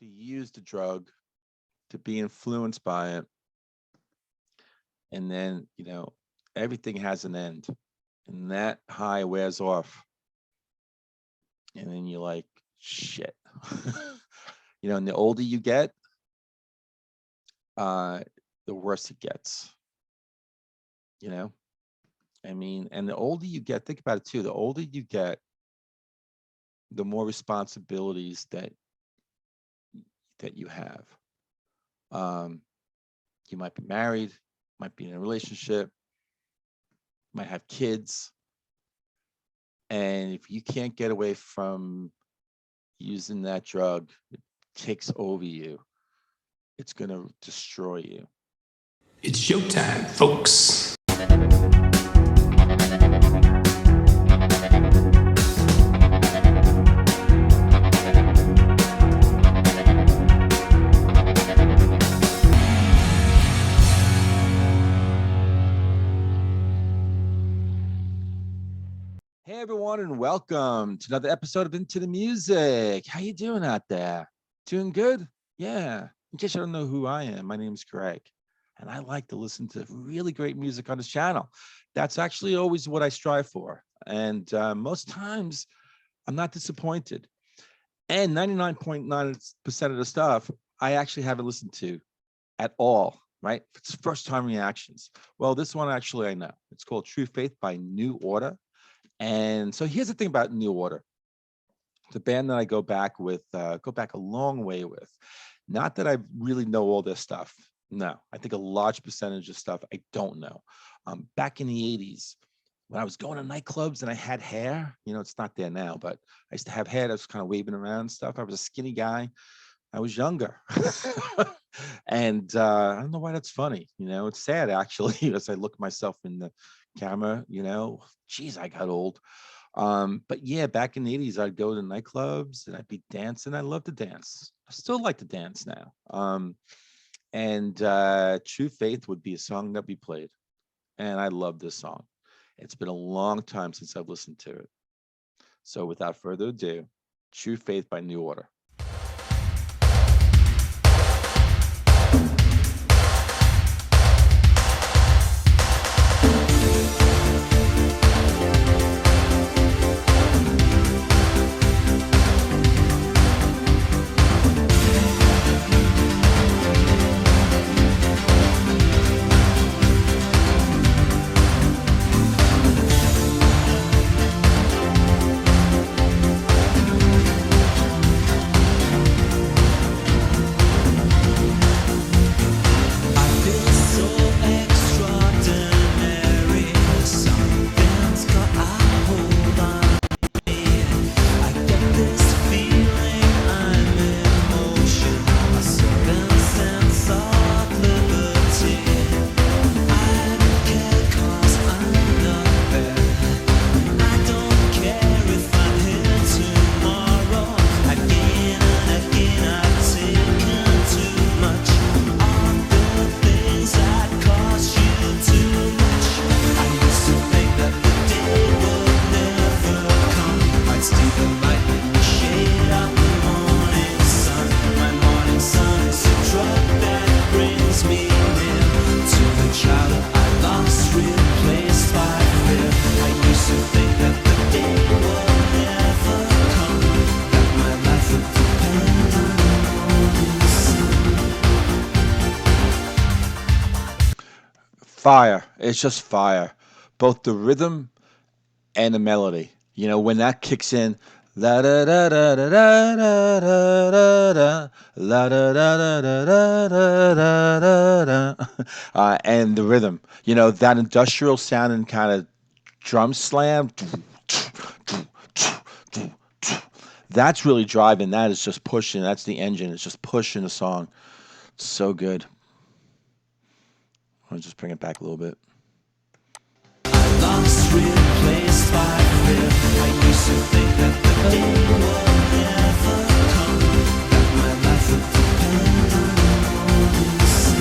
to use the drug, to be influenced by it, and then everything has an end, and that high wears off, and then you're like, shit. And the older you get, the worse it gets. And the older you get, think about it too. The older you get, the more responsibilities that you have. You might be married, might be in a relationship, might have kids. And if you can't get away from using that drug, it takes over you. It's going to destroy you. It's showtime, folks. Hey everyone, and welcome to another episode of Into the Music. How you doing out there? Doing good? Yeah. In case you don't know who I am, my name is Greg, and I like to listen to really great music on this channel. That's actually always what I strive for, and most times I'm not disappointed. And 99.9% of the stuff I actually haven't listened to at all. Right? It's first time reactions. Well, this one actually I know. It's called True Faith by New Order. And so here's the thing about New Order. It's a band that I go back a long way with. Not that I really know all their stuff. No, I think a large percentage of stuff I don't know. Back in the 80s, when I was going to nightclubs and I had hair, it's not there now, but I used to have hair that was kind of waving around and stuff. I was a skinny guy. I was younger. And I don't know why that's funny. It's sad actually, as I look at myself in the camera, geez, I got old. But yeah, back in the 80s, I'd go to nightclubs and I'd be dancing. I love to dance. I still like to dance now. And True Faith would be a song that we played. And I love this song. It's been a long time since I've listened to it. So without further ado, True Faith by New Order. Fire. It's just fire. Both the rhythm and the melody. When that kicks in, la da da da da da da da da, la da da da da da da da da, and the rhythm. That industrial sounding kind of drum slam. That's really driving. That is just pushing. That's the engine. It's just pushing the song. So good. I'll just bring it back a little bit. I lost, replaced by fear. I used to think that the day would never come, that my life would depend on this.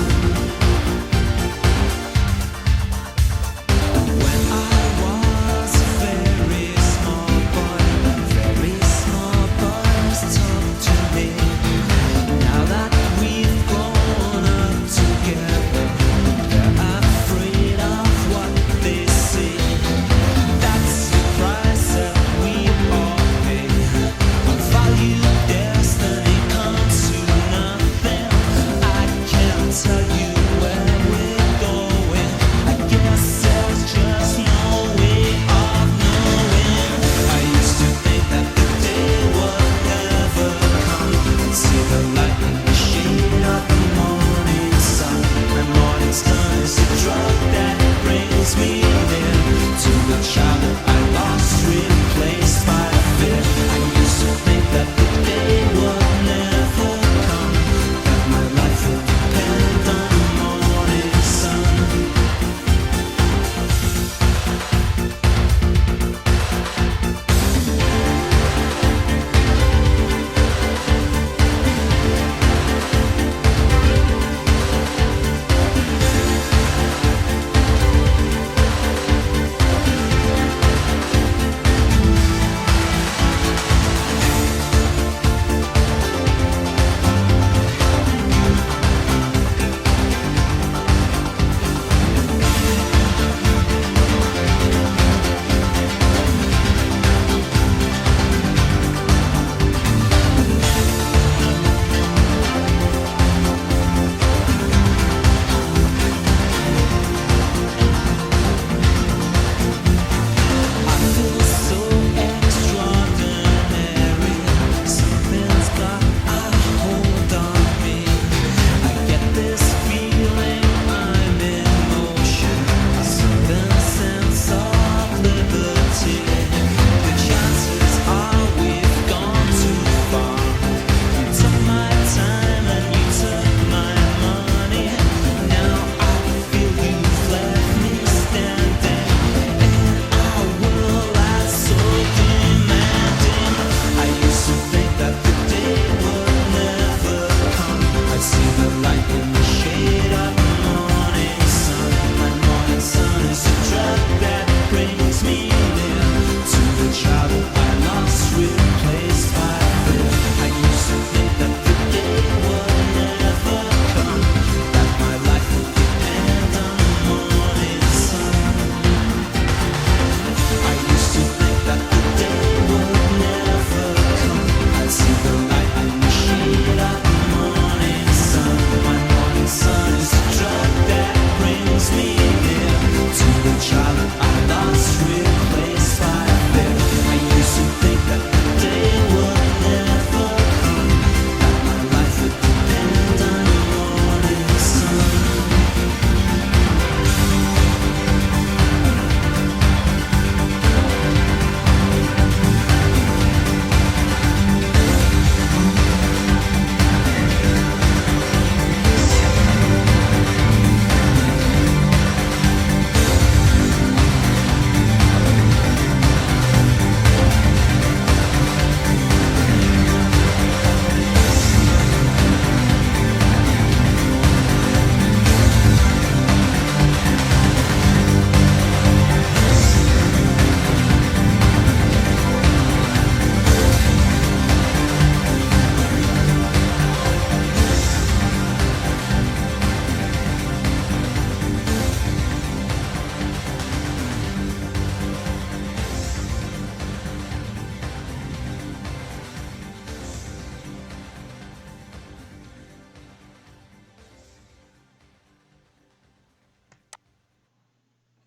When I was a very small boy, the very small boys talked to me.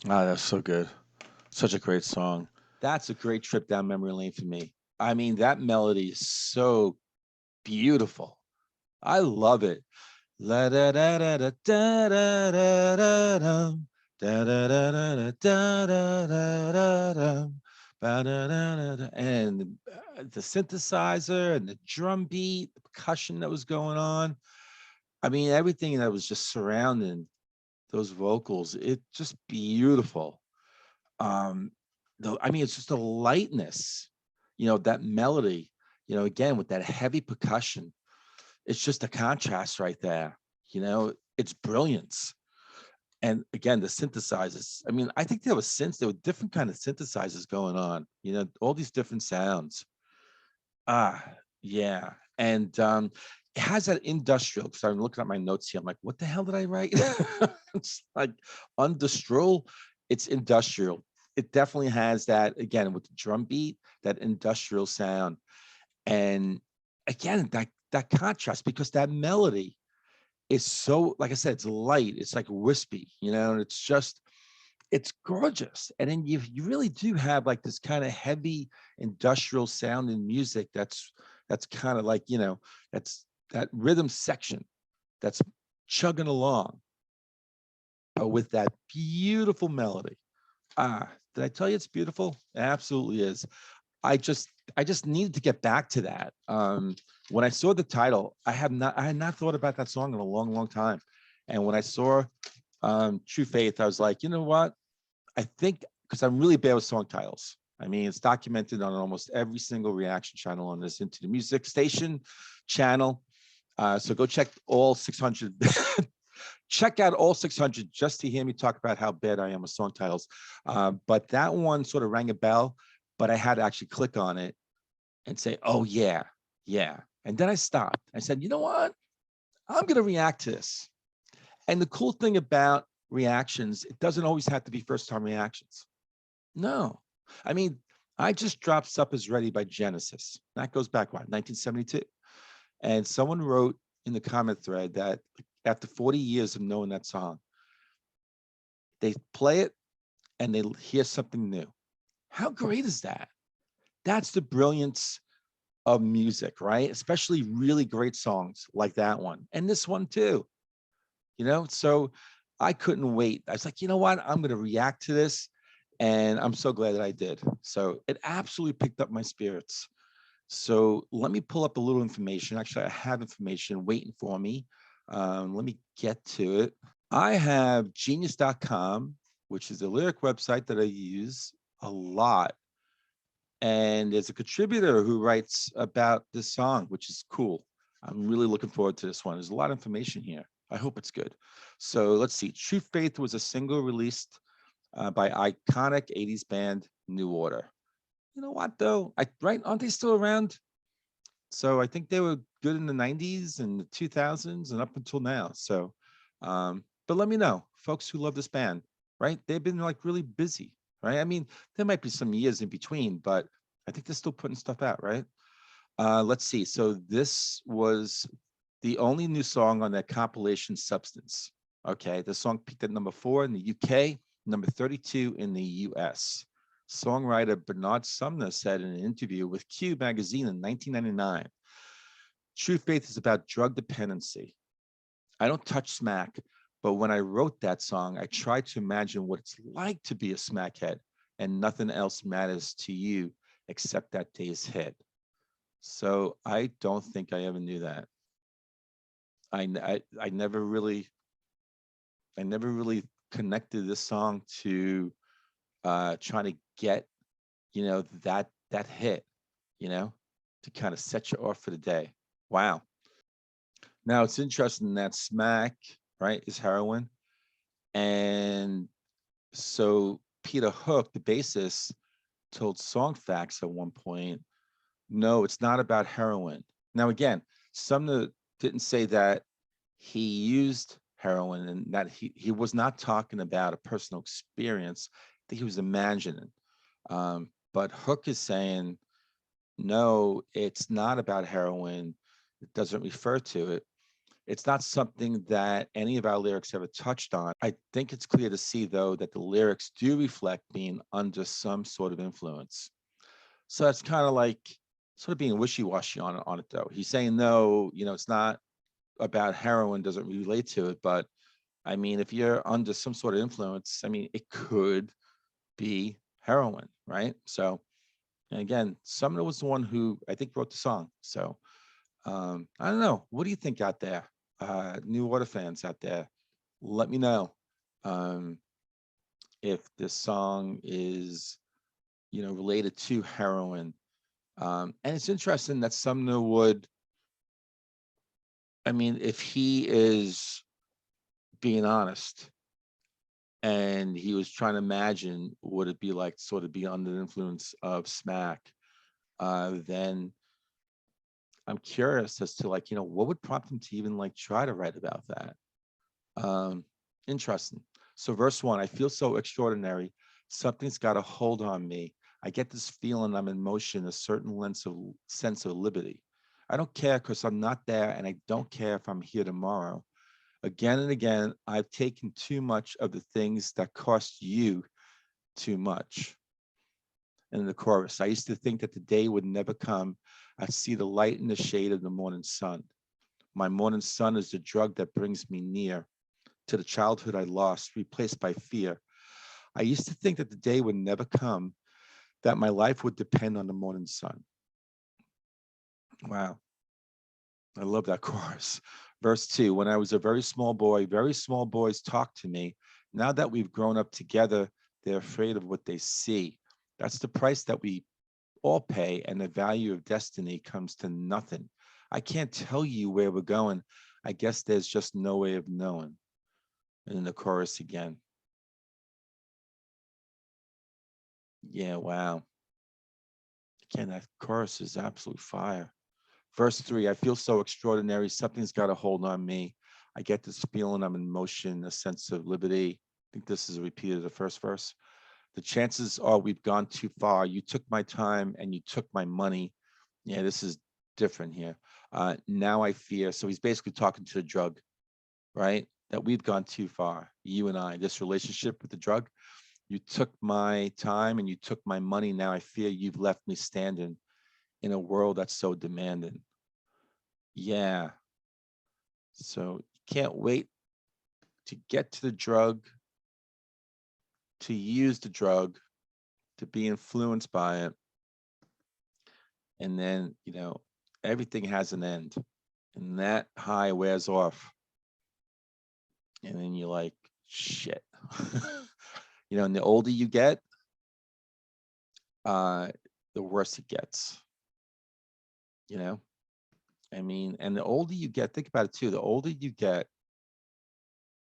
Ah, that's so good. Such a great song. That's a great trip down memory lane for me. I mean, that melody is so beautiful. I love it. La da da da da da da da da dum. Da da da da da da da da da dum. Ba da da da da. And the synthesizer and the drum beat, the percussion that was going on. I mean, everything that was just surrounding those vocals, it just beautiful. Um, though I mean, it's just a lightness, that melody, again with that heavy percussion. It's just a contrast right there. It's brilliance. And again, the synthesizers. I mean, I think there were different kind of synthesizers going on. All these different sounds. Ah, yeah. And it has that industrial. Because I'm looking at my notes here. I'm like, what the hell did I write? It's like industrial. It's industrial. It definitely has that again with the drum beat, that industrial sound. And again, that contrast because that melody is so, like I said, it's light, it's like wispy, and it's gorgeous. And then you really do have like this kind of heavy industrial sound in music that's kind of like, that's that rhythm section that's chugging along with that beautiful melody. Ah, did I tell you it's beautiful? It absolutely is. I just I just needed to get back to that. When I saw the title, I had not thought about that song in a long, long time. And when I saw True Faith, I was like, you know what? I think because I'm really bad with song titles. I mean, it's documented on almost every single reaction channel on this Into the Music Station channel. So go check all 600. Check out all 600 just to hear me talk about how bad I am with song titles. But that one sort of rang a bell, but I had to actually click on it and say, oh, yeah, yeah. And then I stopped. I said, you know what? I'm going to react to this. And the cool thing about reactions, it doesn't always have to be first time reactions. No. I mean, I just dropped Sup Is Ready by Genesis. That goes back, what, 1972? And someone wrote in the comment thread that after 40 years of knowing that song, they play it and they hear something new. How great is that? That's the brilliance of music, right? Especially really great songs like that one and this one too. So I couldn't wait. I was like, you know what? I'm going to react to this. And I'm so glad that I did. So it absolutely picked up my spirits. So let me pull up a little information. Actually, I have information waiting for me. Let me get to it. I have genius.com, which is a lyric website that I use a lot. And there's a contributor who writes about this song, which is cool. I'm really looking forward to this one. There's a lot of information here. I hope it's good. So let's see. True Faith was a single released by iconic 80s band New Order. You know what, though? Right? Aren't they still around? So I think they were good in the 90s and the 2000s and up until now. So, but let me know, folks who love this band, right? They've been like really busy, right? I mean, there might be some years in between, but I think they're still putting stuff out, right? Let's see. So this was the only new song on that compilation Substance. Okay, the song peaked at number 4 in the UK, number 32 in the US. Songwriter Bernard Sumner said in an interview with Q magazine in 1999, True Faith is about drug dependency. I don't touch smack, but when I wrote that song, I tried to imagine what it's like to be a smackhead and nothing else matters to you except that day's hit. So I don't think I ever knew that. I never really connected this song to trying to get, that hit, to kind of set you off for the day. Wow. Now it's interesting that smack, right, is heroin. And so Peter Hook, the bassist, told Song Facts at one point, no, it's not about heroin. Now, again, Sumner didn't say that he used heroin and that he was not talking about a personal experience that he was imagining. But Hook is saying, no, it's not about heroin. It doesn't refer to it. It's not something that any of our lyrics ever touched on. I think it's clear to see, though, that the lyrics do reflect being under some sort of influence. So that's kind of like sort of being wishy-washy on it, though. He's saying, no, it's not about heroin, doesn't relate to it. But I mean, if you're under some sort of influence, I mean, it could be heroin, right? So, and again, Sumner was the one who I think wrote the song. So I don't know. What do you think out there? New Order fans out there, let me know if this song is, related to heroin. And it's interesting that Sumner would, I mean, if he is being honest and he was trying to imagine what it'd be like sort of be under the influence of smack, then I'm curious as to what would prompt him to even try to write about that. Interesting. So verse 1, I feel so extraordinary. Something's got a hold on me. I get this feeling I'm in motion, a certain sense of liberty. I don't care because I'm not there, and I don't care if I'm here tomorrow. Again and again, I've taken too much of the things that cost you too much. And in the chorus, I used to think that the day would never come. I'd see the light in the shade of the morning sun. My morning sun is the drug that brings me near to the childhood I lost, replaced by fear. I used to think that the day would never come, that my life would depend on the morning sun. Wow. I love that chorus. Verse 2, when I was a very small boy, very small boys talked to me. Now that we've grown up together, they're afraid of what they see. That's the price that we all pay, and the value of destiny comes to nothing. I can't tell you where we're going. I guess there's just no way of knowing. And in the chorus again. Yeah, wow. Again, that chorus is absolute fire. Verse 3, I feel so extraordinary. Something's got a hold on me. I get this feeling I'm in motion, a sense of liberty. I think this is a repeat of the first verse. The chances are we've gone too far. You took my time and you took my money. Yeah, this is different here. Now I fear. So he's basically talking to the drug, right? That we've gone too far. You and I, this relationship with the drug. You took my time and you took my money. Now I fear you've left me standing in a world that's so demanding. Yeah. So you can't wait to get to the drug, to use the drug, to be influenced by it. And then, everything has an end. And that high wears off. And then you're like, shit. And the older you get, the worse it gets. I mean, and the older you get, think about it too, the older you get,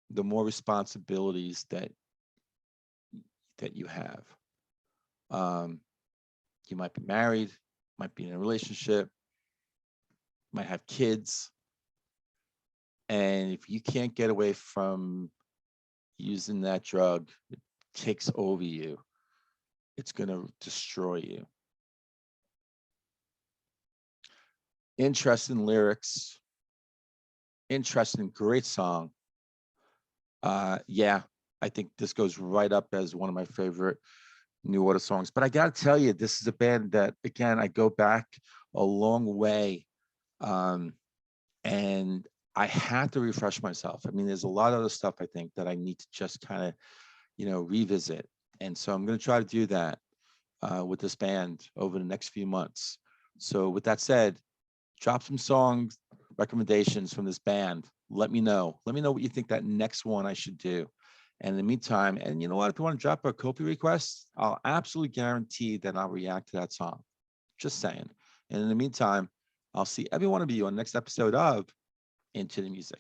the more responsibilities that you have. You might be married, might be in a relationship, might have kids. And if you can't get away from using that drug, it takes over you. It's going to destroy you. Interesting lyrics. Interesting, great song. Yeah, I think this goes right up as one of my favorite New Order songs. But I got to tell you, this is a band that, again, I go back a long way. And I had to refresh myself. I mean, there's a lot of other stuff I think that I need to just kind of, revisit. And so I'm going to try to do that with this band over the next few months. So with that said, drop some songs, recommendations from this band. Let me know. Let me know what you think that next one I should do. And in the meantime, and you know what, if you want to drop a Ko-fi request, I'll absolutely guarantee that I'll react to that song. Just saying. And in the meantime, I'll see every one of you on the next episode of Into the Music.